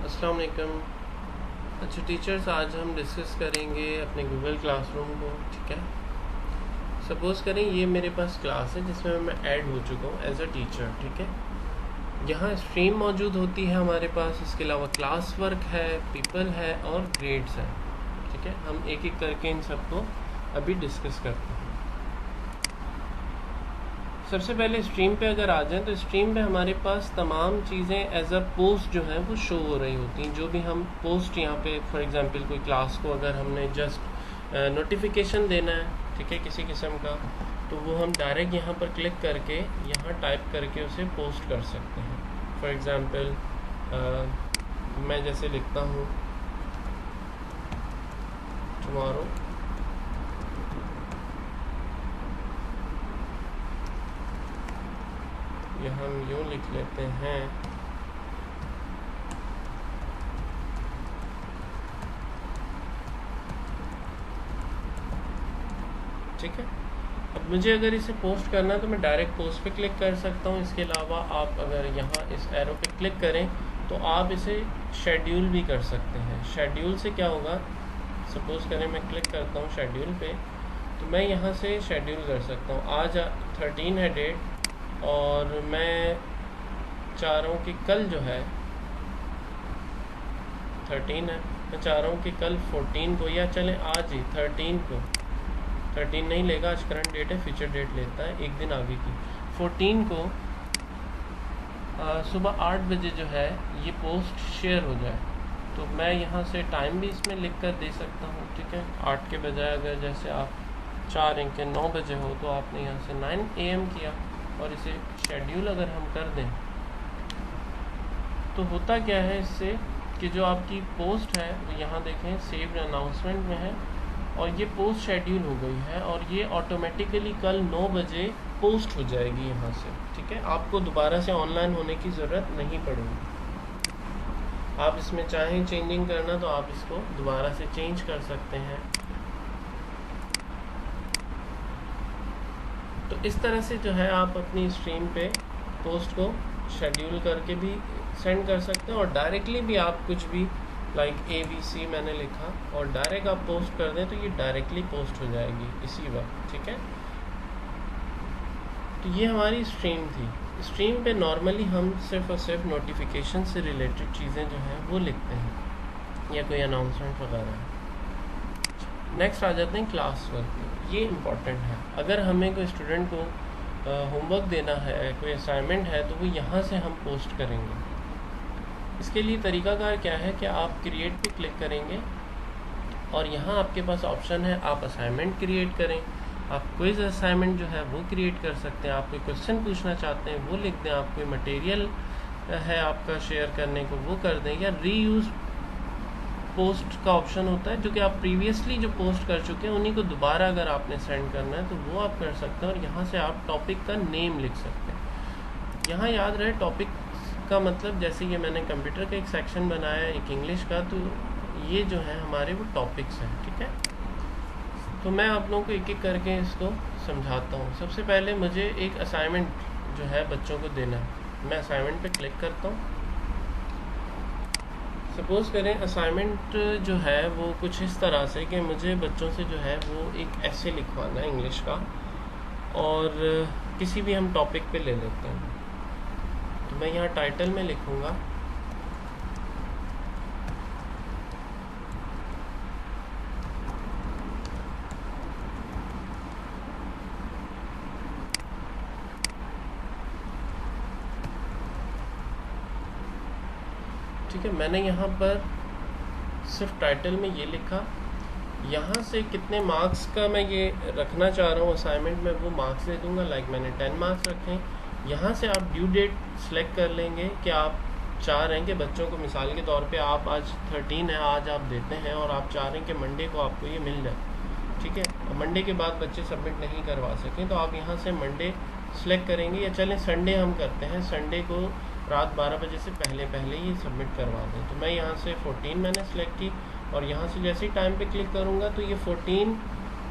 अस्सलाम वालेकुम। अच्छा टीचर्स, आज हम डिस्कस करेंगे अपने गूगल क्लासरूम को। ठीक है, सपोज़ करें ये मेरे पास क्लास है जिसमें मैं ऐड हो चुका हूँ एज अ टीचर। ठीक है, यहाँ स्ट्रीम मौजूद होती है हमारे पास, इसके अलावा क्लास वर्क है, पीपल है और ग्रेड्स हैं। ठीक है, हम एक एक करके इन सबको अभी डिस्कस करते हैं। सबसे पहले स्ट्रीम पे अगर आ जाएं तो स्ट्रीम पे हमारे पास तमाम चीज़ें एज अ पोस्ट जो हैं वो शो हो रही होती हैं। जो भी हम पोस्ट यहाँ पे फॉर एग्जांपल कोई क्लास को अगर हमने जस्ट नोटिफिकेशन देना है, ठीक है, किसी किस्म का, तो वो हम डायरेक्ट यहाँ पर क्लिक करके यहाँ टाइप करके उसे पोस्ट कर सकते हैं। फॉर एग्ज़ाम्पल मैं जैसे लिखता हूँ टुमारो, या हम यूँ लिख लेते हैं ठीक है। अब मुझे अगर इसे पोस्ट करना है तो मैं डायरेक्ट पोस्ट पे क्लिक कर सकता हूँ। इसके अलावा आप अगर यहाँ इस एरो पे क्लिक करें तो आप इसे शेड्यूल भी कर सकते हैं। शेड्यूल से क्या होगा, सपोज़ करें मैं क्लिक करता हूँ शेड्यूल पे, तो मैं यहाँ से शेड्यूल कर सकता हूँ। आज 13 है डेट और मैं चाह रहा हूँ कि कल जो है 13 है, मैं चाह रहा हूँ कि कल 14 को, या चलें आज ही 13 को, 13 नहीं लेगा, आज करंट डेट है, फ्यूचर डेट लेता है एक दिन आगे की, 14 को सुबह 8 बजे जो है ये पोस्ट शेयर हो जाए। तो मैं यहाँ से टाइम भी इसमें लिख कर दे सकता हूँ। ठीक है, 8 के बजाय अगर जैसे आप 4 इंक के 9 बजे हो तो आपने यहाँ से 9 AM किया और इसे शेड्यूल अगर हम कर दें तो होता क्या है इससे कि जो आपकी पोस्ट है वो यहाँ देखें सेव्ड अनाउंसमेंट में है और ये पोस्ट शेड्यूल हो गई है और ये ऑटोमेटिकली कल 9 बजे पोस्ट हो जाएगी यहाँ से। ठीक है, आपको दोबारा से ऑनलाइन होने की ज़रूरत नहीं पड़ेगी। आप इसमें चाहें चेंजिंग करना तो आप इसको दोबारा से चेंज कर सकते हैं। तो इस तरह से जो है आप अपनी स्ट्रीम पे पोस्ट को शेड्यूल करके भी सेंड कर सकते हैं और डायरेक्टली भी आप कुछ भी लाइक ABC मैंने लिखा और डायरेक्ट आप पोस्ट कर दें तो ये डायरेक्टली पोस्ट हो जाएगी इसी वक्त। ठीक है, तो ये हमारी स्ट्रीम थी। स्ट्रीम पे नॉर्मली हम सिर्फ और सिर्फ नोटिफिकेशन से रिलेटेड चीज़ें जो हैं वो लिखते हैं या कोई अनाउंसमेंट वगैरह। नेक्स्ट आ जाते हैं क्लास वर्क। ये इम्पॉर्टेंट है, अगर हमें कोई स्टूडेंट को होमवर्क देना है, कोई असाइनमेंट है, तो वो यहाँ से हम पोस्ट करेंगे। इसके लिए तरीकाकार क्या है कि आप क्रिएट पे क्लिक करेंगे और यहाँ आपके पास ऑप्शन है आप असाइनमेंट क्रिएट करें। आप क्विज़ असाइनमेंट जो है वो क्रिएट कर सकते हैं। आप कोई क्वेश्चन पूछना चाहते हैं वो लिख दें, आप कोई मटेरियल है आपका शेयर करने को वो कर दें, या रीयूज़ पोस्ट का ऑप्शन होता है जो कि आप प्रीवियसली जो पोस्ट कर चुके हैं उन्हीं को दोबारा अगर आपने सेंड करना है तो वो आप कर सकते हैं। और यहाँ से आप टॉपिक का नेम लिख सकते हैं। यहाँ याद रहे टॉपिक का मतलब, जैसे ये मैंने कंप्यूटर का एक सेक्शन बनाया है एक इंग्लिश का, तो ये जो है हमारे वो टॉपिक्स हैं। ठीक है, तो मैं आप लोगों को एक एक करके इसको समझाता हूँ। सबसे पहले मुझे एक असाइनमेंट जो है बच्चों को देना है। मैं असाइनमेंट पे क्लिक करता हूँ। सपोज़ करें असाइनमेंट जो है वो कुछ इस तरह से कि मुझे बच्चों से जो है वो एक ऐसे लिखवाना है इंग्लिश का, और किसी भी हम टॉपिक पे ले लेते हैं। तो मैं यहाँ टाइटल में लिखूँगा ठीक है, मैंने यहाँ पर सिर्फ टाइटल में ये लिखा। यहाँ से कितने मार्क्स का मैं ये रखना चाह रहा हूँ असाइनमेंट में वो मार्क्स दे दूँगा। लाइक मैंने 10 मार्क्स रखे। यहाँ से आप ड्यू डेट सेलेक्ट कर लेंगे कि आप चाह रहे हैं कि बच्चों को, मिसाल के तौर पे आप आज 13 है, आज आप देते हैं और आप चाह रहे हैं कि मंडे को आपको ये मिल जाए। ठीक है, और मंडे के बाद बच्चे सबमिट नहीं करवा सकें तो आप यहाँ से मंडे सेलेक्ट करेंगे, या चलें संडे हम करते हैं, संडे को रात 12 बजे से पहले ही सबमिट करवा दें। तो मैं यहाँ से 14 मैंने सेलेक्ट की और यहाँ से जैसे ही टाइम पे क्लिक करूँगा तो ये 14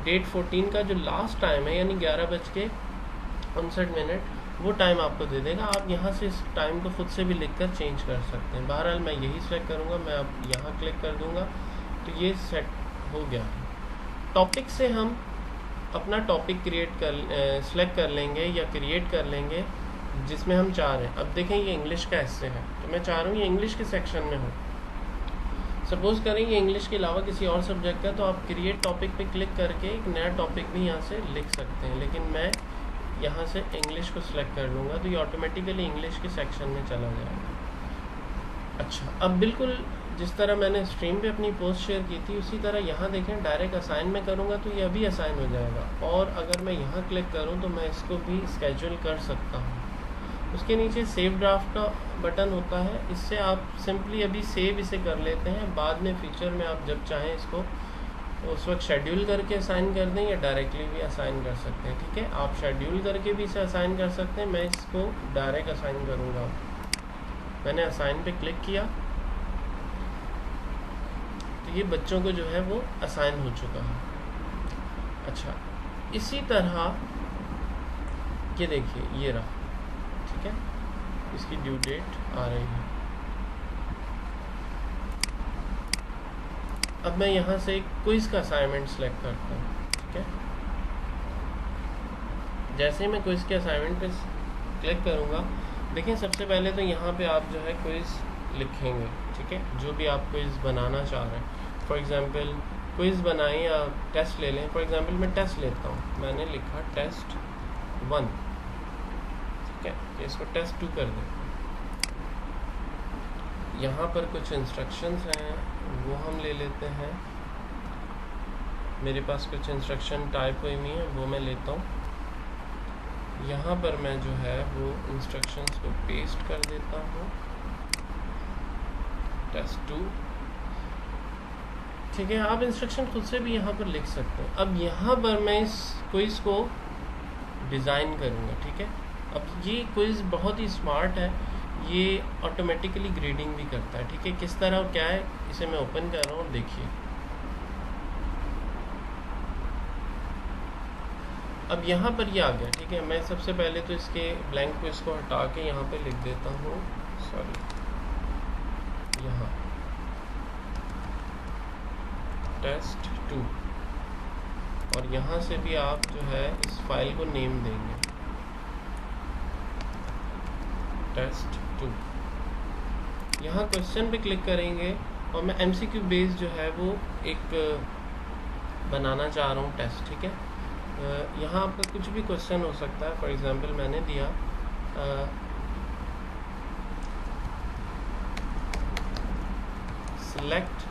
डेट 14 का जो लास्ट टाइम है यानी 11:59 वो टाइम आपको दे देगा। आप यहाँ से इस टाइम को खुद से भी लिख कर चेंज कर सकते हैं। बहरहाल मैं यही सेलेक्ट करूँगा, मैं अब यहाँ क्लिक कर दूँगा तो ये सेट हो गया। टॉपिक से हम अपना टॉपिक सेलेक्ट कर लेंगे या क्रिएट कर लेंगे जिसमें हम चाह रहे हैं। अब देखें ये इंग्लिश का ऐसे है तो मैं चाह रहा हूँ ये इंग्लिश के सेक्शन में हो। सपोज़ करें ये इंग्लिश के अलावा किसी और सब्जेक्ट का, तो आप क्रिएट टॉपिक पे क्लिक करके एक नया टॉपिक भी यहाँ से लिख सकते हैं, लेकिन मैं यहाँ से इंग्लिश को सिलेक्ट कर लूँगा तो ये ऑटोमेटिकली इंग्लिश के सेक्शन में चला जाएगा। अच्छा, अब बिल्कुल जिस तरह मैंने स्ट्रीम पे अपनी पोस्ट शेयर की थी उसी तरह यहाँ देखें डायरेक्ट असाइन में करूँगा तो ये अभी असाइन हो जाएगा। और अगर मैं यहाँ क्लिक करूँ तो मैं इसको भी स्केड्यूल कर सकता हूँ। उसके नीचे सेव ड्राफ्ट का बटन होता है, इससे आप सिंपली अभी सेव इसे कर लेते हैं। बाद में फ्यूचर में आप जब चाहें इसको उस वक्त शेड्यूल करके असाइन कर दें या डायरेक्टली भी असाइन कर सकते हैं। ठीक है, आप शेड्यूल करके भी इसे असाइन कर सकते हैं। मैं इसको डायरेक्ट असाइन करूँगा। मैंने असाइन पे क्लिक किया तो ये बच्चों को जो है वो असाइन हो चुका है। अच्छा, इसी तरह ये देखिए ये रहा। ठीक है, इसकी ड्यू डेट आ रही है। अब मैं यहाँ से एक क्विज़ का असाइनमेंट सेलेक्ट करता हूँ। ठीक है, जैसे ही मैं क्विज़ के असाइनमेंट पे क्लिक करूँगा, देखिए सबसे पहले तो यहाँ पे आप जो है क्विज़ लिखेंगे। ठीक है, जो भी आप क्विज़ बनाना चाह रहे हैं। फॉर एग्ज़ाम्पल क्विज़ बनाएं या टेस्ट ले लें। फॉर एग्ज़ाम्पल मैं टेस्ट लेता हूँ, मैंने लिखा टेस्ट 1। ठीक है, इसको टेस्ट 2 कर दें। यहाँ पर कुछ इंस्ट्रक्शंस हैं वो हम ले लेते हैं। मेरे पास कुछ इंस्ट्रक्शन टाइप हुई हुई हैं वो मैं लेता हूँ। यहाँ पर मैं जो है वो इंस्ट्रक्शंस को पेस्ट कर देता हूँ, टेस्ट 2। ठीक है, आप इंस्ट्रक्शन खुद से भी यहाँ पर लिख सकते हैं। अब यहाँ पर मैं इस क्विज़ को डिज़ाइन करूँगा। ठीक है, अब ये क्विज़ बहुत ही स्मार्ट है, ये ऑटोमेटिकली ग्रेडिंग भी करता है। ठीक है, किस तरह और क्या है इसे मैं ओपन कर रहा हूँ, देखिए। अब यहाँ पर ये आ गया। ठीक है, मैं सबसे पहले तो इसके ब्लैंक क्विज़ को हटा के यहाँ पे लिख देता हूँ, सॉरी, यहाँ टेस्ट 2। और यहाँ से भी आप जो है इस फाइल को नेम देंगे, टेस्ट 2। यहाँ क्वेश्चन पे क्लिक करेंगे और मैं MCQ बेस जो है वो एक बनाना चाह रहा हूँ टेस्ट। ठीक है, यहाँ आपका कुछ भी क्वेश्चन हो सकता है। फॉर एग्जांपल मैंने दिया सिलेक्ट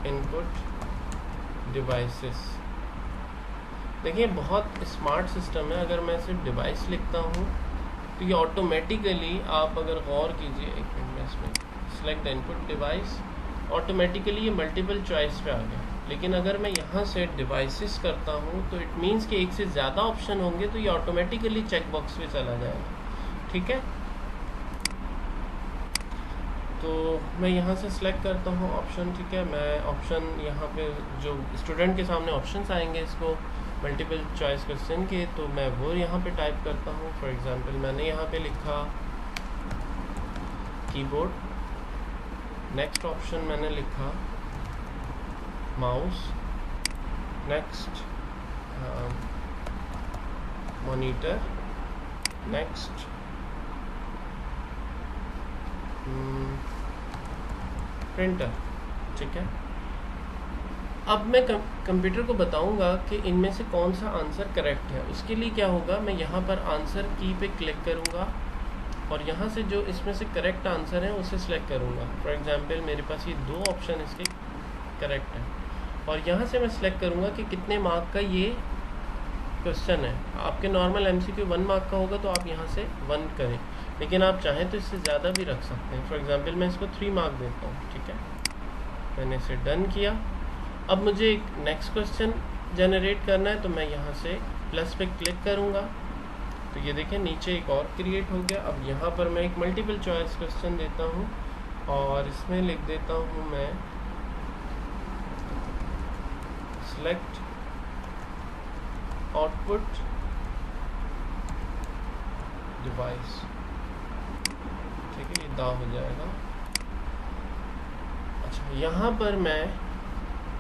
इनपुट डिवाइसेस। देखिए बहुत स्मार्ट सिस्टम है। अगर मैं सिर्फ डिवाइस लिखता हूँ तो ये ऑटोमेटिकली, आप अगर गौर कीजिए, एक मिनट में इसमें सिलेक्ट इनपुट डिवाइस, ऑटोमेटिकली ये मल्टीपल चॉइस पे आ गया। लेकिन अगर मैं यहाँ से डिवाइसेस करता हूँ तो इट मीन्स कि एक से ज़्यादा ऑप्शन होंगे तो ये ऑटोमेटिकली चेक बॉक्स पे चला जाएगा। ठीक है, तो मैं यहाँ से सिलेक्ट करता हूँ ऑप्शन। ठीक है, मैं ऑप्शन यहाँ पे जो स्टूडेंट के सामने ऑप्शंस आएंगे इसको मल्टीपल चॉइस क्वेश्चन के, तो मैं वो यहाँ पे टाइप करता हूँ। फॉर एग्जांपल मैंने यहाँ पे लिखा कीबोर्ड, नेक्स्ट ऑप्शन मैंने लिखा mouse, next monitor, next printer. ठीक है, अब मैं कंप्यूटर को बताऊंगा कि इनमें से कौन सा आंसर करेक्ट है। उसके लिए क्या होगा, मैं यहाँ पर आंसर की पे क्लिक करूँगा और यहाँ से जो इसमें से करेक्ट आंसर है उसे सिलेक्ट करूँगा। फॉर एग्जांपल मेरे पास ये 2 ऑप्शन इसके करेक्ट हैं और यहाँ से मैं सिलेक्ट करूँगा कि कितने मार्क का ये क्वेश्चन है। आपके नॉर्मल MCQ 1 मार्क का होगा तो आप यहाँ से 1 करें, लेकिन आप चाहें तो इससे ज़्यादा भी रख सकते हैं। फॉर एग्जांपल मैं इसको 3 मार्क देता हूँ। ठीक है, मैंने इसे डन किया। अब मुझे एक नेक्स्ट क्वेश्चन जनरेट करना है तो मैं यहाँ से प्लस पे क्लिक करूँगा तो ये देखें नीचे एक और क्रिएट हो गया। अब यहाँ पर मैं एक मल्टीपल चॉइस क्वेश्चन देता हूँ और इसमें लिख देता हूँ मैं सिलेक्ट आउटपुट डिवाइस, ठीक है, ये दा हो जाएगा। अच्छा, यहाँ पर मैं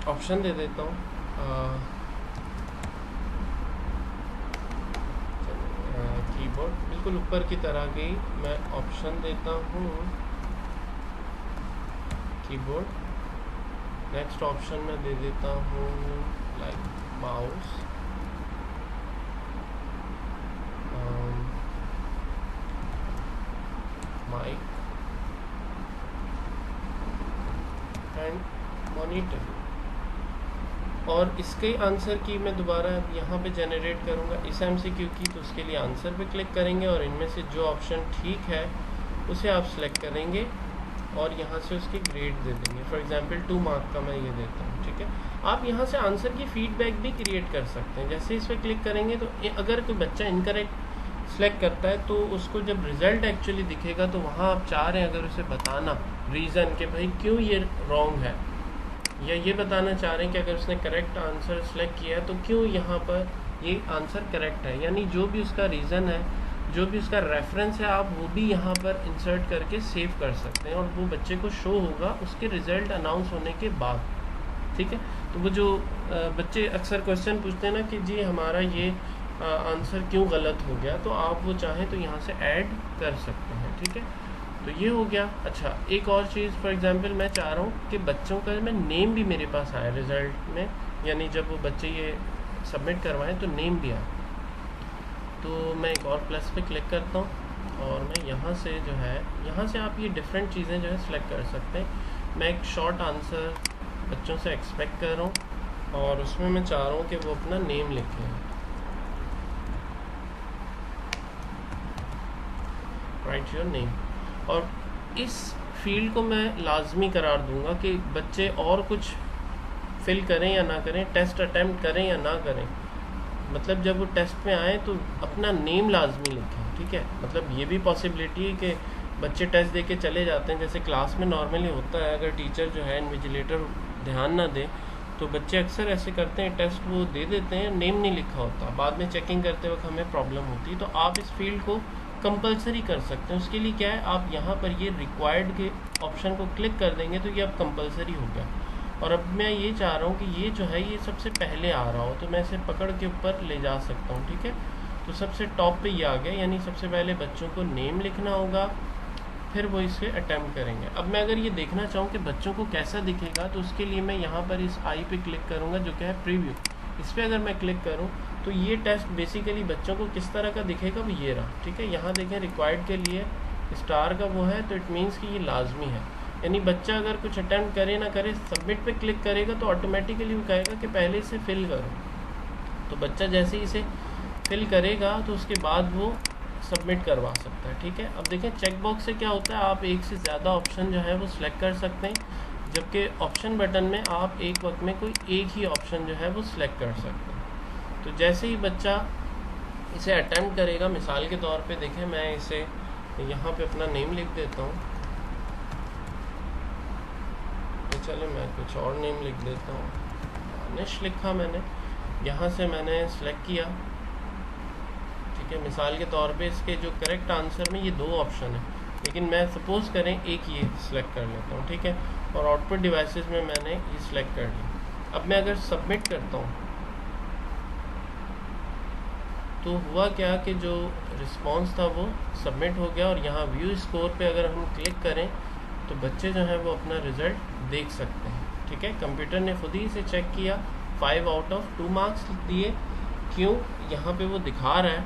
ऑप्शन दे देता हूँ, कीबोर्ड बिल्कुल ऊपर की तरह गई, मैं ऑप्शन देता हूँ कीबोर्ड। नेक्स्ट ऑप्शन मैं दे देता हूँ like mouse, mic and monitor. और इसके आंसर की मैं दोबारा यहाँ पे जनरेट करूँगा इस MCQ की, तो उसके लिए आंसर पे क्लिक करेंगे और इनमें से जो ऑप्शन ठीक है उसे आप सेलेक्ट करेंगे और यहाँ से उसके ग्रेड दे देंगे। फॉर एग्जांपल 2 मार्क का मैं ये देता हूँ, ठीक है। आप यहाँ से आंसर की फीडबैक भी क्रिएट कर सकते हैं। जैसे इस पर क्लिक करेंगे तो अगर कोई बच्चा इनकरेक्ट सेलेक्ट करता है तो उसको जब रिज़ल्ट एक्चुअली दिखेगा तो वहाँ आप चाह रहे हैं अगर उसे बताना रीज़न कि भाई क्यों ये रॉन्ग है, या ये बताना चाह रहे हैं कि अगर उसने करेक्ट आंसर सेलेक्ट किया तो क्यों यहाँ पर ये आंसर करेक्ट है, यानी जो भी उसका रीज़न है, जो भी उसका रेफरेंस है, आप वो भी यहाँ पर इंसर्ट करके सेव कर सकते हैं और वो बच्चे को शो होगा उसके रिज़ल्ट अनाउंस होने के बाद, ठीक है। तो वो जो बच्चे अक्सर क्वेश्चन पूछते हैं ना कि जी हमारा ये आंसर क्यों गलत हो गया, तो आप वो चाहें तो यहाँ से ऐड कर सकते हैं, ठीक है। तो ये हो गया। अच्छा, एक और चीज़, फॉर एग्जांपल मैं चाह रहा हूँ कि बच्चों का मैं नेम भी मेरे पास आए रिज़ल्ट में, यानी जब वो बच्चे ये सबमिट करवाएं तो नेम भी आए। तो मैं एक और प्लस पे क्लिक करता हूँ और मैं यहाँ से जो है, यहाँ से आप ये डिफरेंट चीज़ें जो है सिलेक्ट कर सकते हैं। मैं एक शॉर्ट आंसर बच्चों से एक्सपेक्ट कर रहा हूँ और उसमें मैं चाह रहा हूँ कि वो अपना नेम लिखें, राइट योर नेम। और इस फील्ड को मैं लाजमी करार दूंगा कि बच्चे और कुछ फिल करें या ना करें, टेस्ट अटेम्प्ट करें या ना करें, मतलब जब वो टेस्ट में आए तो अपना नेम लाजमी लिखें, ठीक है। मतलब ये भी पॉसिबिलिटी है कि बच्चे टेस्ट दे के चले जाते हैं, जैसे क्लास में नॉर्मली होता है, अगर टीचर जो है इन्विजिलेटर ध्यान ना दे तो बच्चे अक्सर ऐसे करते हैं, टेस्ट वो दे देते हैं, नेम नहीं लिखा होता, बाद में चेकिंग करते वक्त हमें प्रॉब्लम होती है। तो आप इस फील्ड को कंपलसरी कर सकते हैं। उसके लिए क्या है, आप यहाँ पर ये रिक्वायर्ड के ऑप्शन को क्लिक कर देंगे तो ये अब कंपलसरी हो गया। और अब मैं ये चाह रहा हूँ कि ये जो है ये सबसे पहले आ रहा हो, तो मैं इसे पकड़ के ऊपर ले जा सकता हूँ, ठीक है। तो सबसे टॉप पे ये आ गया, यानी सबसे पहले बच्चों को नेम लिखना होगा, फिर वो इसे अटैम्प्ट करेंगे। अब मैं अगर ये देखना चाहूँ कि बच्चों को कैसा दिखेगा, तो उसके लिए मैं यहाँ पर इस आई पे क्लिक करूँगा जो क्या है प्रीव्यू। इस पर अगर मैं क्लिक करूँ तो ये टेस्ट बेसिकली बच्चों को किस तरह का दिखेगा वो ये रहा, ठीक है। यहाँ देखें रिक्वायर्ड के लिए स्टार का वो है, तो इट मीन्स कि ये लाजमी है, यानी बच्चा अगर कुछ अटैम्प्ट करे ना करे, सबमिट पे क्लिक करेगा तो ऑटोमेटिकली वो कहेगा कि पहले इसे फिल करो। तो बच्चा जैसे ही इसे फिल करेगा तो उसके बाद वो सबमिट करवा सकता है, ठीक है। अब देखें चेक बॉक्स से क्या होता है, आप एक से ज़्यादा ऑप्शन जो है वो सिलेक्ट कर सकते हैं, जबकि ऑप्शन बटन में आप एक वक्त में कोई एक ही ऑप्शन जो है वो सिलेक्ट कर सकते हैं। तो जैसे ही बच्चा इसे अटैम्प्ट करेगा, मिसाल के तौर पे देखें मैं इसे यहाँ पे अपना नेम लिख देता हूँ, तो चले मैं कुछ और नेम लिख देता हूँ, निश लिखा मैंने, यहाँ से मैंने सेलेक्ट किया, ठीक है। मिसाल के तौर पे इसके जो करेक्ट आंसर में ये 2 ऑप्शन है, लेकिन मैं सपोज़ करें एक ये सिलेक्ट कर लेता हूँ, ठीक है। और आउटपुट डिवाइसेस में मैंने ये सिलेक्ट कर लिया। अब मैं अगर सबमिट करता हूँ तो हुआ क्या कि जो रिस्पांस था वो सबमिट हो गया, और यहाँ व्यू स्कोर पे अगर हम क्लिक करें तो बच्चे जो हैं वो अपना रिज़ल्ट देख सकते हैं, ठीक है। कंप्यूटर ने खुद ही इसे चेक किया, 5 आउट ऑफ 2 मार्क्स दिए। क्यों, यहाँ पे वो दिखा रहा है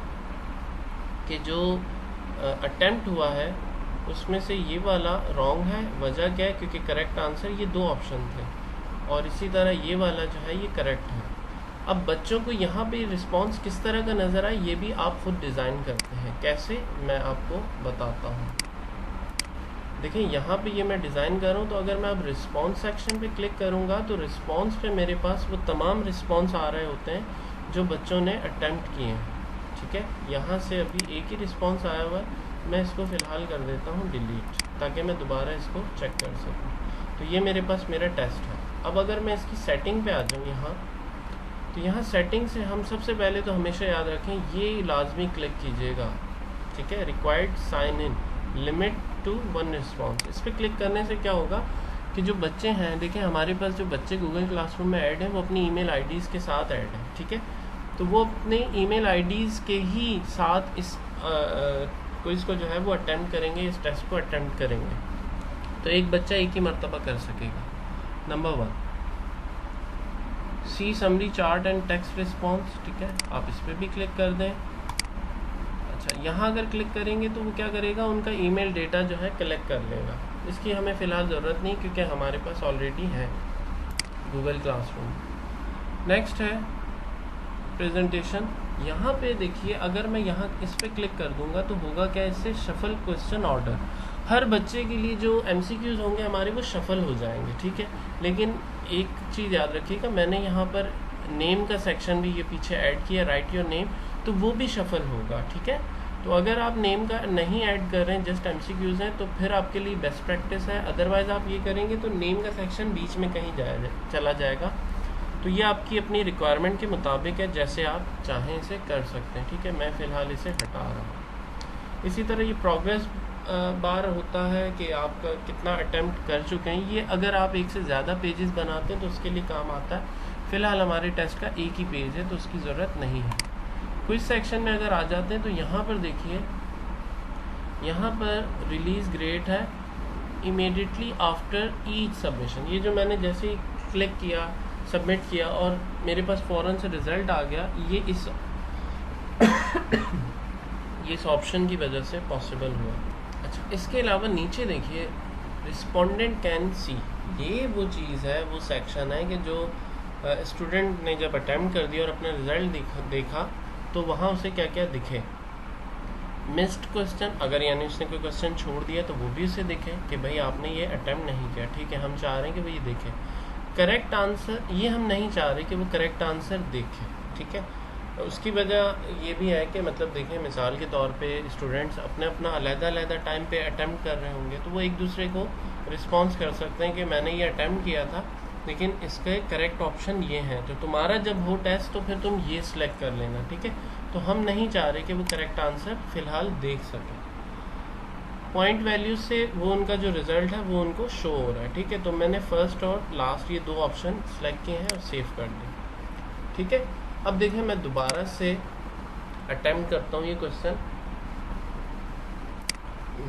कि जो अटेम्प्ट हुआ है उसमें से ये वाला रॉन्ग है। वजह क्या है, क्योंकि करेक्ट आंसर ये 2 ऑप्शन थे, और इसी तरह ये वाला जो है ये करेक्ट है। अब बच्चों को यहाँ पे रिस्पांस किस तरह का नज़र आए ये भी आप खुद डिज़ाइन करते हैं, कैसे मैं आपको बताता हूँ। देखिए यहाँ पे ये मैं डिज़ाइन कर रहा हूँ, तो अगर मैं अब रिस्पांस सेक्शन पे क्लिक करूँगा तो रिस्पांस पे मेरे पास वो तमाम रिस्पांस आ रहे होते हैं जो बच्चों ने अटेम्प्ट किए हैं, ठीक है। यहाँ से अभी एक ही रिस्पांस आया हुआ है, मैं इसको फ़िलहाल कर देता हूँ डिलीट, ताकि मैं दोबारा इसको चेक कर सकूँ। तो ये मेरे पास मेरा टेस्ट है। अब अगर मैं इसकी सेटिंग पे आ जाऊँ यहाँ, तो यहाँ सेटिंग से हम सबसे पहले तो हमेशा याद रखें ये लाजमी क्लिक कीजिएगा ठीक है, required sign in, limit to 1 response. इस पर क्लिक करने से क्या होगा कि जो बच्चे हैं, देखिए हमारे पास जो बच्चे गूगल क्लासरूम में ऐड हैं वो अपनी ईमेल आईडीज़ के साथ ऐड हैं, ठीक है। तो वो अपने ईमेल आईडीज़ के ही साथ इस क्विज़ को जो है वो अटेम्प्ट करेंगे, इस टेस्ट को अटेम्प्ट करेंगे। तो एक बच्चा एक ही मरतबा कर सकेगा। Number 1, see summary chart and text response, ठीक है, आप इस पर भी क्लिक कर दें। अच्छा, यहाँ अगर क्लिक करेंगे तो वो क्या करेगा, उनका ईमेल डेटा जो है कलेक्ट कर लेगा। इसकी हमें फ़िलहाल ज़रूरत नहीं क्योंकि हमारे पास ऑलरेडी है गूगल क्लासरूम। नेक्स्ट है प्रेजेंटेशन। यहाँ पे देखिए, अगर मैं यहाँ इस पर क्लिक कर दूंगा तो होगा क्या, इससे शफल क्वेश्चन ऑर्डर, हर बच्चे के लिए जो MCQs होंगे हमारे वो शफल हो जाएंगे, ठीक है। लेकिन एक चीज़ याद रखिएगा, मैंने यहाँ पर नेम का सेक्शन भी ये पीछे ऐड किया, राइट योर नेम, तो वो भी शफल होगा, ठीक है। तो अगर आप नेम का नहीं ऐड कर रहे हैं, जस्ट MCQs हैं, तो फिर आपके लिए बेस्ट प्रैक्टिस है। अदरवाइज़ आप ये करेंगे तो नेम का सेक्शन बीच में कहीं चला जाएगा। तो ये आपकी अपनी रिक्वायरमेंट के मुताबिक है, जैसे आप चाहें इसे कर सकते हैं, ठीक है। मैं फ़िलहाल इसे हटा रहा हूँ। इसी तरह ये प्रोग्रेस बार होता है कि आप कितना अटेम्प्ट कर चुके हैं। ये अगर आप एक से ज़्यादा पेजेस बनाते हैं तो उसके लिए काम आता है। फ़िलहाल हमारे टेस्ट का एक ही पेज है तो उसकी ज़रूरत नहीं है। क्विज सेक्शन में अगर आ जाते हैं तो यहाँ पर देखिए, यहाँ पर रिलीज़ ग्रेड है इमीडिएटली आफ्टर ईच सबमिशन। ये जो मैंने जैसे ही क्लिक किया, सबमिट किया और मेरे पास फ़ौरन से रिज़ल्ट आ गया, ये इस ऑप्शन की वजह से पॉसिबल हुआ। अच्छा, इसके अलावा नीचे देखिए, रिस्पोंडेंट कैन सी, ये वो चीज़ है, वो सेक्शन है कि जो स्टूडेंट ने जब अटैम्प्ट कर दिया और अपना रिज़ल्ट देखा तो वहाँ उसे क्या क्या दिखे। मिस्ड क्वेश्चन, अगर यानी उसने कोई क्वेश्चन छोड़ दिया तो वो भी उसे दिखे कि भाई आपने ये अटैम्प्ट नहीं किया, ठीक है, हम चाह रहे हैं कि वो ये देखे। करेक्ट आंसर, ये हम नहीं चाह रहे कि वो करेक्ट आंसर देखे, ठीक है। उसकी वजह ये भी है कि मतलब देखें, मिसाल के तौर पे स्टूडेंट्स अपना अलग-अलग टाइम पे अटैम्प्ट कर रहे होंगे, तो वो एक दूसरे को रिस्पॉन्स कर सकते हैं कि मैंने ये अटैम्प्ट किया था लेकिन इसके करेक्ट ऑप्शन ये हैं, तो तुम्हारा जब हो टेस्ट तो फिर तुम ये सिलेक्ट कर लेना, ठीक है। तो हम नहीं चाह रहे कि वो करेक्ट आंसर फ़िलहाल देख सकें। पॉइंट वैल्यू से वो उनका जो रिज़ल्ट है वो उनको शो हो रहा है, ठीक है। तो मैंने फर्स्ट और लास्ट ये 2 ऑप्शन सेलेक्ट किए हैं और सेव कर दिए, ठीक है। अब देखें, मैं दोबारा से अटेम्प्ट करता हूँ ये क्वेश्चन।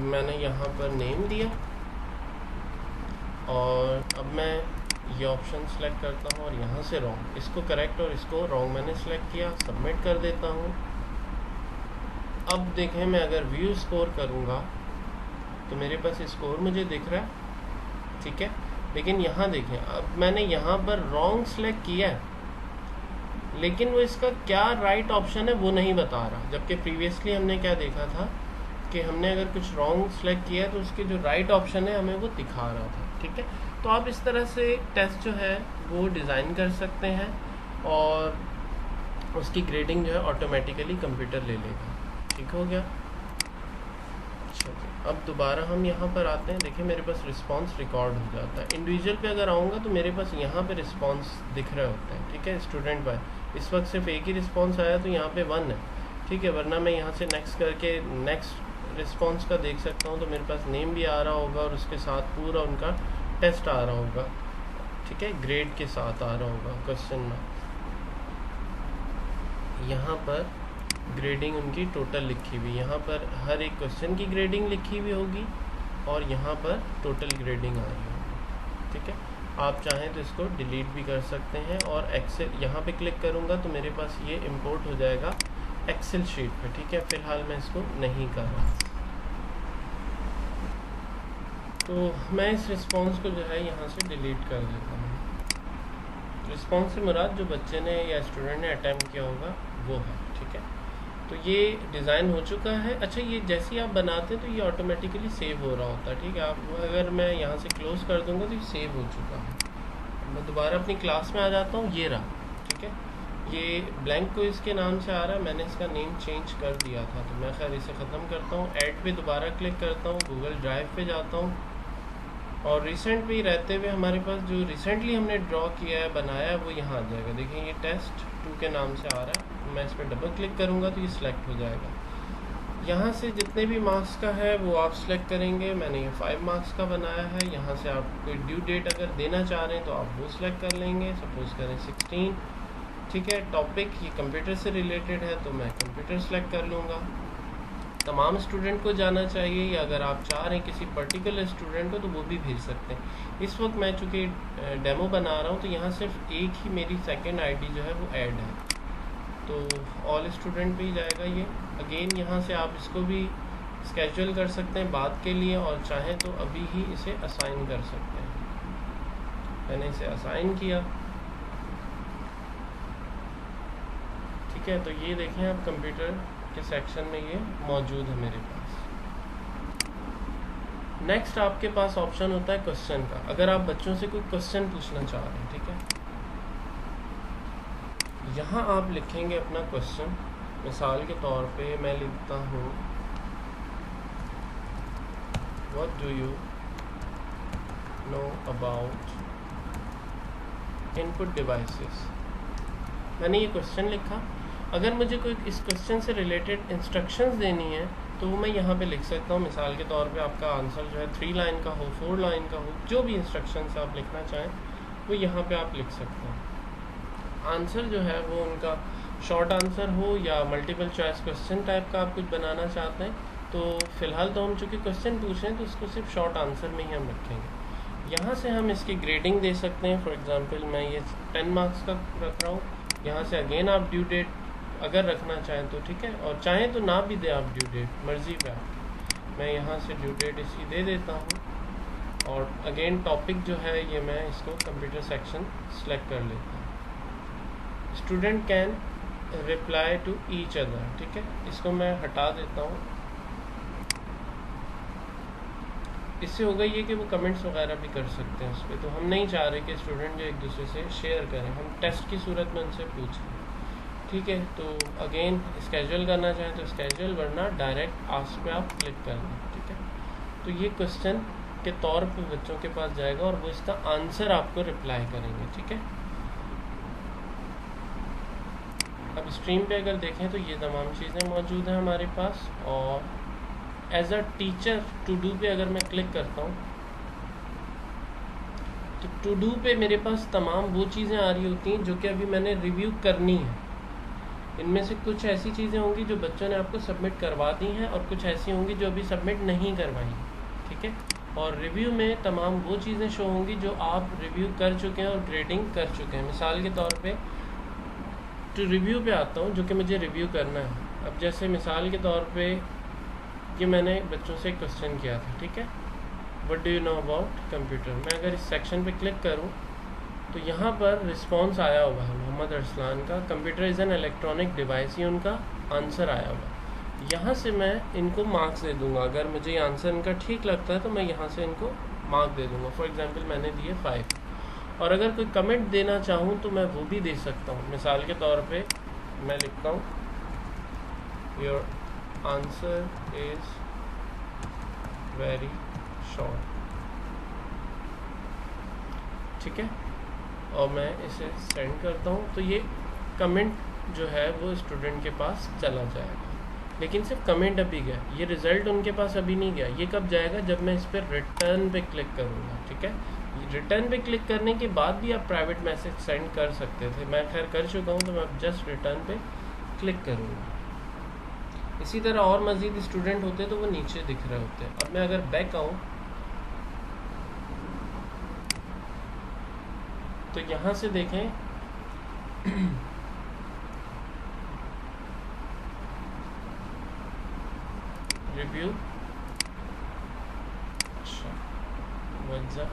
मैंने यहाँ पर नेम दिया और अब मैं ये ऑप्शन सेलेक्ट करता हूँ और यहाँ से रॉन्ग, इसको करेक्ट और इसको रॉन्ग मैंने सेलेक्ट किया, सबमिट कर देता हूँ। अब देखें, मैं अगर व्यू स्कोर करूँगा तो मेरे पास स्कोर मुझे दिख रहा है, ठीक है। लेकिन यहाँ देखें, अब मैंने यहाँ पर रॉन्ग सेलेक्ट किया है लेकिन वो इसका क्या राइट ऑप्शन है वो नहीं बता रहा, जबकि प्रीवियसली हमने क्या देखा था कि हमने अगर कुछ रॉन्ग सेलेक्ट किया तो उसके जो राइट ऑप्शन है हमें वो दिखा रहा था, ठीक है। तो आप इस तरह से टेस्ट जो है वो डिज़ाइन कर सकते हैं और उसकी ग्रेडिंग जो है ऑटोमेटिकली कंप्यूटर ले लेगा, ठीक हो गया। अब दोबारा हम यहाँ पर आते हैं, देखिए मेरे पास रिस्पांस रिकॉर्ड हो जाता है। इंडिविजुअल पे अगर आऊँगा तो मेरे पास यहाँ पे रिस्पांस दिख रहे होते हैं, ठीक है। स्टूडेंट बाय इस वक्त सिर्फ एक ही रिस्पांस आया तो यहाँ पे 1 है, ठीक है, वरना मैं यहाँ से नेक्स्ट करके नेक्स्ट रिस्पांस का देख सकता हूँ तो मेरे पास नेम भी आ रहा होगा और उसके साथ पूरा उनका टेस्ट आ रहा होगा, ठीक है, ग्रेड के साथ आ रहा होगा क्वेश्चन में। यहाँ पर ग्रेडिंग उनकी टोटल लिखी हुई, यहाँ पर हर एक क्वेश्चन की ग्रेडिंग लिखी हुई होगी और यहाँ पर टोटल ग्रेडिंग आ रही होगी, ठीक है। आप चाहें तो इसको डिलीट भी कर सकते हैं और एक्सेल यहाँ पे क्लिक करूँगा तो मेरे पास ये इंपोर्ट हो जाएगा एक्सेल शीट पे, ठीक है। फ़िलहाल मैं इसको नहीं कर रहा, तो मैं इस रिस्पॉन्स को जो है यहाँ से डिलीट कर देता हूँ। रिस्पॉन्स से मुराद जो बच्चे ने या स्टूडेंट ने अटैम्प्ट किया होगा वो है, ठीक है। तो ये डिज़ाइन हो चुका है। अच्छा, ये जैसे ही आप बनाते हैं तो ये ऑटोमेटिकली सेव हो रहा होता है, ठीक है। आप अगर मैं यहाँ से क्लोज़ कर दूँगा तो ये सेव हो चुका है। मैं दोबारा अपनी क्लास में आ जाता हूँ, ये रहा, ठीक है। ये ब्लैंक क्विज़ के नाम से आ रहा है, मैंने इसका नेम चेंज कर दिया था, तो मैं खैर इसे ख़त्म करता हूँ। ऐड पे दोबारा क्लिक करता हूँ, गूगल ड्राइव पे जाता हूँ और रिसेंट पे रहते हुए हमारे पास जो रिसेंटली हमने ड्रॉ किया है, बनाया है, वो यहाँ आ जाएगा। देखिए ये टेस्ट 2 के नाम से आ रहा है, मैं इस पर डबल क्लिक करूँगा तो ये सिलेक्ट हो जाएगा। यहाँ से जितने भी मार्क्स का है वो आप सेलेक्ट करेंगे। मैंने ये 5 मार्क्स का बनाया है। यहाँ से आप कोई ड्यू डेट अगर देना चाह रहे हैं तो आप वो सिलेक्ट कर लेंगे, सपोज़ करें 16, ठीक है। टॉपिक ये कंप्यूटर से रिलेटेड है तो मैं कंप्यूटर सेलेक्ट कर लूँगा। तमाम स्टूडेंट को जाना चाहिए, या अगर आप चाह रहे हैं किसी पर्टिकुलर स्टूडेंट को तो वो भी भेज सकते हैं। इस वक्त मैं चूँकि डेमो बना रहा हूँ तो यहाँ सिर्फ एक ही मेरी सेकंड आईडी जो है वो ऐड है, तो ऑल स्टूडेंट पे ही जाएगा ये। अगेन यहाँ से आप इसको भी स्केड्यूल कर सकते हैं बाद के लिए, और चाहें तो अभी ही इसे असाइन कर सकते हैं। मैंने इसे असाइन किया, ठीक है। तो ये देखें आप कंप्यूटर के सेक्शन में ये मौजूद है मेरे पास। नेक्स्ट आपके पास ऑप्शन होता है क्वेश्चन का। अगर आप बच्चों से कोई क्वेश्चन पूछना चाह रहे हैं, ठीक है, यहाँ आप लिखेंगे अपना क्वेश्चन। मिसाल के तौर पे मैं लिखता हूँ what do you know about input devices. मैंने ये क्वेश्चन लिखा। अगर मुझे कोई इस क्वेश्चन से रिलेटेड इंस्ट्रक्शंस देनी है तो वो मैं यहाँ पे लिख सकता हूँ। मिसाल के तौर पे आपका आंसर जो है 3 लाइन का हो, 4 लाइन का हो, जो भी इंस्ट्रक्शंस आप लिखना चाहें वो यहाँ पे आप लिख सकते हैं। आंसर जो है वो उनका शॉर्ट आंसर हो या मल्टीपल चॉइस क्वेश्चन टाइप का आप कुछ बनाना चाहते हैं तो फ़िलहाल तो हम चूँकि क्वेश्चन पूछ रहे हैं तो उसको सिर्फ शॉर्ट आंसर में ही हम रखेंगे। यहाँ से हम इसकी ग्रेडिंग दे सकते हैं। फॉर एग्जांपल मैं ये 10 मार्क्स का रख रहा हूँ। यहाँ से अगेन आप ड्यू डेट अगर रखना चाहें तो ठीक है, और चाहें तो ना भी दें आप ड्यू डेट, मर्ज़ी पे आप। मैं यहाँ से ड्यू डेट इसकी दे देता हूँ, और अगेन टॉपिक जो है ये मैं इसको कंप्यूटर सेक्शन सेलेक्ट कर लेता हूँ। Student can reply to each other, ठीक है, इसको मैं हटा देता हूँ। इससे होगा ये कि वो कमेंट्स वगैरह भी कर सकते हैं उस पर, तो हम नहीं चाह रहे कि स्टूडेंट जो एक दूसरे से शेयर करें, हम टेस्ट की सूरत में उनसे पूछें, ठीक है। तो अगेन स्केड्यूल करना चाहें तो स्केड्यूल, वरना डायरेक्ट आस्क पे आप क्लिक कर दें, ठीक है। तो ये क्वेश्चन के तौर पे बच्चों के पास जाएगा और वो इसका आंसर आपको रिप्लाई करेंगे, ठीक है। अब स्ट्रीम पे अगर देखें तो ये तमाम चीज़ें मौजूद हैं हमारे पास। और as a teacher to do पे अगर मैं क्लिक करता हूँ तो टू डू पे मेरे पास तमाम वो चीज़ें आ रही होती हैं जो कि अभी मैंने रिव्यू करनी है। इनमें से कुछ ऐसी चीज़ें होंगी जो बच्चों ने आपको सबमिट करवा दी हैं, और कुछ ऐसी होंगी जो अभी सबमिट नहीं करवाई, ठीक है। और रिव्यू में तमाम वो चीज़ें शो होंगी जो आप रिव्यू कर चुके हैं और ग्रेडिंग कर चुके हैं। मिसाल के तौर पे टू रिव्यू पे आता हूँ, जो कि मुझे रिव्यू करना है। अब जैसे मिसाल के तौर पे ये मैंने बच्चों से क्वेश्चन किया था, ठीक है, what do you know about computer. मैं अगर इस सेक्शन पे क्लिक करूँ तो यहाँ पर रिस्पॉन्स आया हुआ है मोहम्मद अरसलान का, computer is an electronic device, ये उनका आंसर आया हुआ है। यहाँ से मैं इनको मार्क्स दे दूँगा। अगर मुझे ये आंसर इनका ठीक लगता है तो मैं यहाँ से इनको मार्क दे दूँगा। फॉर एग्जांपल मैंने दिए 5, और अगर कोई कमेंट देना चाहूँ तो मैं वो भी दे सकता हूँ। मिसाल के तौर पे मैं लिखता हूँ your answer is very short, ठीक है, और मैं इसे सेंड करता हूँ। तो ये कमेंट जो है वो स्टूडेंट के पास चला जाएगा, लेकिन सिर्फ कमेंट अभी गया, ये रिज़ल्ट उनके पास अभी नहीं गया। ये कब जाएगा? जब मैं इस पर रिटर्न पे क्लिक करूँगा, ठीक है। रिटर्न पे क्लिक करने के बाद भी आप प्राइवेट मैसेज सेंड कर सकते थे, मैं खैर कर चुका हूँ, तो मैं जस्ट रिटर्न पे क्लिक करूँगा। इसी तरह और मज़ीद स्टूडेंट होते तो वो नीचे दिख रहे होते। अब मैं अगर बैक आऊँ तो यहाँ से देखें रिव्यू, अच्छा वजह,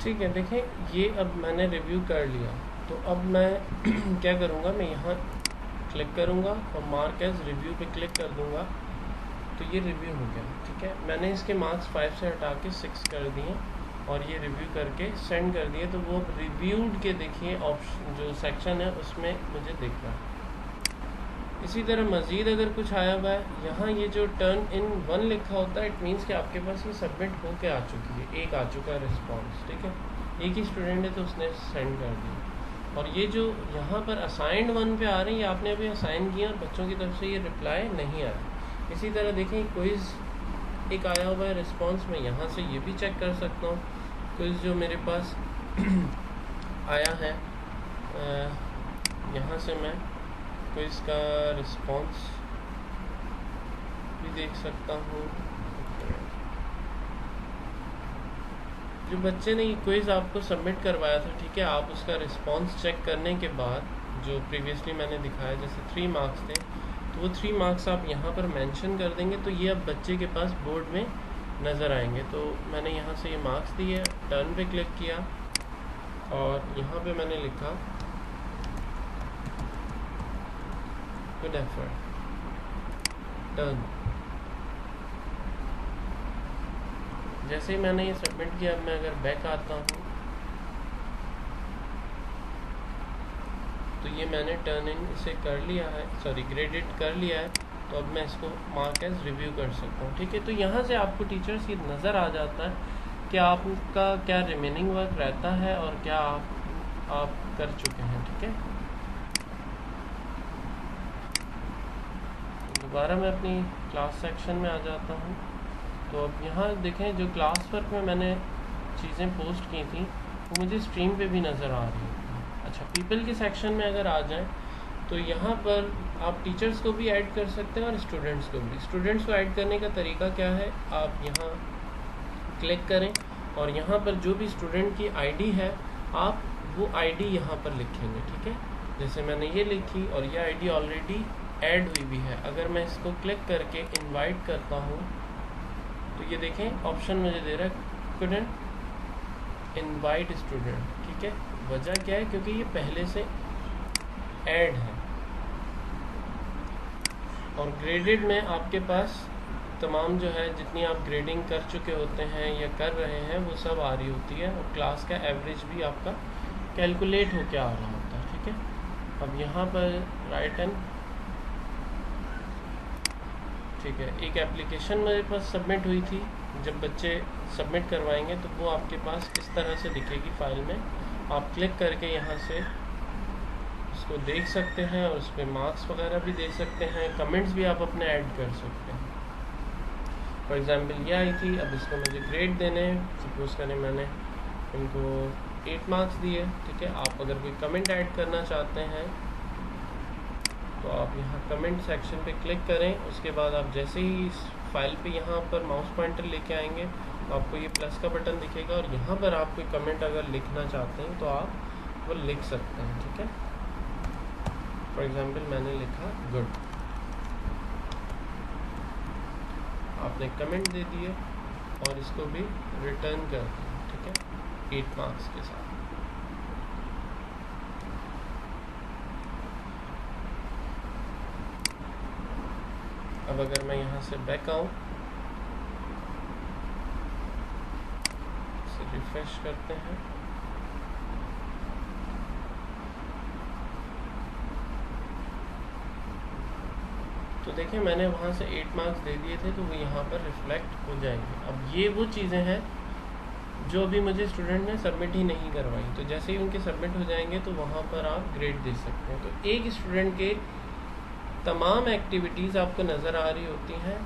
ठीक है। देखें ये अब मैंने रिव्यू कर लिया, तो अब मैं क्या करूँगा, मैं यहाँ क्लिक करूँगा और मार्क एज रिव्यू पे क्लिक कर दूँगा, तो ये रिव्यू हो गया, ठीक है। मैंने इसके मार्क्स 5 से हटा के 6 कर दिए और ये रिव्यू करके सेंड कर दिए। तो वो रिव्यूड के देखिए ऑप्शन जो सेक्शन है उसमें मुझे दिख रहा है। इसी तरह मज़ीद अगर कुछ आया हुआ है, यहाँ ये जो टर्न इन 1 लिखा होता है, इट मीन्स कि आपके पास ये सबमिट होके आ चुकी है, एक आ चुका है रिस्पॉन्स, ठीक है। एक ही स्टूडेंट है तो उसने सेंड कर दिया। और ये जो यहाँ पर असाइंड 1 पे आ रही है, आपने अभी असाइन किया और बच्चों की तरफ से ये रिप्लाई नहीं आया। इसी तरह देखें क्विज़ एक आया हुआ है रिस्पॉन्स में, यहाँ से ये भी चेक कर सकता हूँ। क्विज़ जो मेरे पास आया है, यहाँ से मैं क्विज़ का रिस्पॉन्स भी देख सकता हूँ। जो बच्चे ने क्विज़ आपको सबमिट करवाया था, ठीक है, आप उसका रिस्पॉन्स चेक करने के बाद जो प्रीवियसली मैंने दिखाया जैसे 3 मार्क्स थे, तो वो 3 मार्क्स आप यहाँ पर मेंशन कर देंगे तो ये अब बच्चे के पास बोर्ड में नज़र आएंगे। तो मैंने यहाँ से ये मार्क्स दिए, टर्न पे क्लिक किया और यहाँ पे मैंने लिखा गुड एफर्ट, डन। जैसे ही मैंने ये सबमिट किया, अब मैं अगर बैक आता हूँ तो ये मैंने टर्न इन इसे कर लिया है, सॉरी ग्रेडेड कर लिया है। तो अब मैं इसको मार्क एज रिव्यू कर सकता हूँ, ठीक है। तो यहाँ से आपको टीचर्स ये नज़र आ जाता है कि आपका क्या रिमेनिंग वर्क रहता है और क्या आप कर चुके हैं, ठीक है। दोबारा मैं अपनी क्लास सेक्शन में आ जाता हूँ। तो अब यहाँ देखें जो क्लास वर्क में मैंने चीज़ें पोस्ट की थी वो मुझे स्ट्रीम पे भी नज़र आ रही है। अच्छा, पीपल के सेक्शन में अगर आ जाएं तो यहाँ पर आप टीचर्स को भी ऐड कर सकते हैं और स्टूडेंट्स को भी। स्टूडेंट्स को ऐड करने का तरीका क्या है, आप यहाँ क्लिक करें और यहाँ पर जो भी स्टूडेंट की आईडी है आप वो आईडी यहाँ पर लिखेंगे, ठीक है। जैसे मैंने ये लिखी और ये आईडी ऑलरेडी ऐड हुई भी है। अगर मैं इसको क्लिक करके इनवाइट करता हूँ तो ये देखें ऑप्शन मुझे दे रहा है कुडंट इनवाइट स्टूडेंट, ठीक है। वजह क्या है, क्योंकि ये पहले से ऐड है। और ग्रेडेड में आपके पास तमाम जो है जितनी आप ग्रेडिंग कर चुके होते हैं या कर रहे हैं वो सब आ रही होती है और क्लास का एवरेज भी आपका कैलकुलेट होकर आ रहा होता है, ठीक है। अब यहाँ पर राइट एंड, ठीक है, एक एप्लीकेशन मेरे पास सबमिट हुई थी। जब बच्चे सबमिट करवाएंगे तो वो आपके पास इस तरह से दिखेगी फाइल में। आप क्लिक करके यहाँ से उसको देख सकते हैं और उस पर मार्क्स वगैरह भी दे सकते हैं, कमेंट्स भी आप अपने ऐड कर सकते हैं। फॉर एग्जांपल ये आई थी, अब इसको मुझे ग्रेड देने हैं। सपोज़ करें मैंने इनको 8 मार्क्स दिए, ठीक है। आप अगर कोई कमेंट ऐड करना चाहते हैं तो आप यहाँ कमेंट सेक्शन पे क्लिक करें। उसके बाद आप जैसे ही इस फाइल पे यहाँ पर माउस पॉइंटर लेके आएंगे तो आपको ये प्लस का बटन दिखेगा और यहाँ पर आप कोई कमेंट अगर लिखना चाहते हैं तो आप वो लिख सकते हैं, ठीक है। फॉर एग्जांपल मैंने लिखा गुड, आपने कमेंट दे दिए और इसको भी रिटर्न कर दिया, ठीक है, 8 मार्क्स के साथ। अब अगर मैं यहाँ से बैक आऊँ, इसे रिफ्रेश करते हैं, तो देखें मैंने वहाँ से 8 मार्क्स दे दिए थे तो वो यहाँ पर रिफ्लेक्ट हो जाएंगे। अब ये वो चीज़ें हैं जो अभी मुझे स्टूडेंट ने सबमिट ही नहीं करवाई, तो जैसे ही उनके सबमिट हो जाएंगे तो वहाँ पर आप ग्रेड दे सकते हैं। तो एक स्टूडेंट के तमाम एक्टिविटीज़ आपको नज़र आ रही होती हैं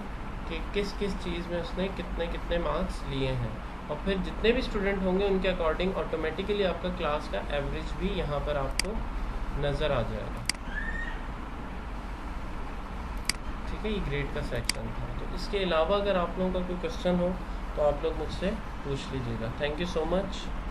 कि किस किस चीज़ में उसने कितने कितने मार्क्स लिए हैं, और फिर जितने भी स्टूडेंट होंगे उनके अकॉर्डिंग ऑटोमेटिकली आपका क्लास का एवरेज भी यहाँ पर आपको नज़र आ जाएगा, ठीक है। ये ग्रेड का सेक्शन था। तो इसके अलावा अगर आप लोगों का कोई क्वेश्चन हो तो आप लोग मुझसे पूछ लीजिएगा। Thank you so much.